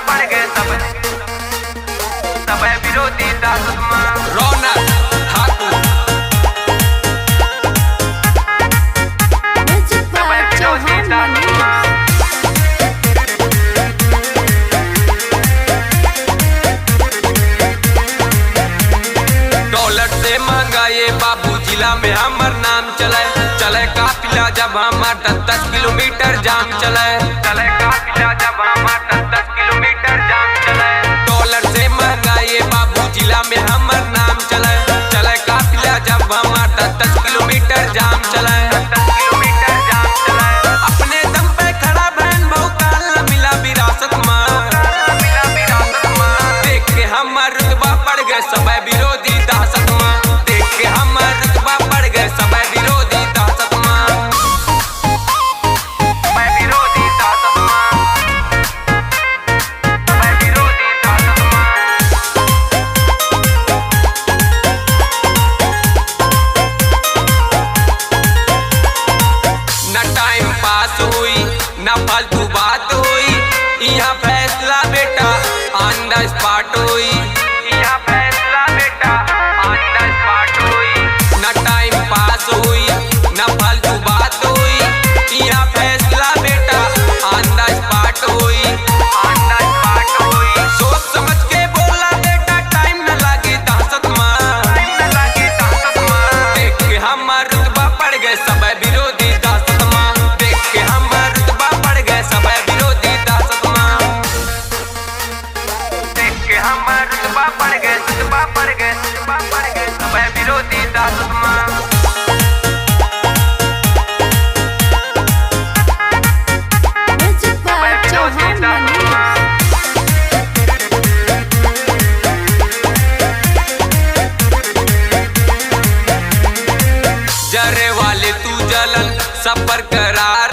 पड़ गए सब विरोधी ताकत में रौनक ठाकुर विरोधी डॉलर से महंगा ये बाबू जिला में हमर नाम चले काफिला जब हमार 10 किलोमीटर जाम चले काफिला जब हमार 10 किलोमीटर जाम चले डॉलर से महंगा ये बाबू जिला में हमर नाम चले काफिला जब हमार 10 किलोमीटर जाम चले अपने दम पे खड़ा बहन बहु काल मिला विरासत में देख के हमार रुतबा पड़ गए सब विरोधी दासत में देख के हमार रुतबा पड़ गए सब विरोधी दासत में विरोधी दासत में विरोधी दासत न टाइम पास हुई न फालतू बात हुई यहाँ फैसला बेटा ऑन द स्पॉट हुई यहाँ फैसला बेटा ऑन द स्पॉट हुई न टाइम पास हुई न फालतू बात हुई यहाँ फैसला बेटा ऑन द स्पॉट हुई सोच समझ के बोला बेटा टाइम न लागे दहशत देख के हमार रुतबा पड़ गए सब विरोधी दासत में देख के हमार रुतबा पड़ गए सब विरोधी दासत में देख के हमार रुतबा पड़ गए सब विरोधी दासत में जरे वाले तू जलन सब पर करार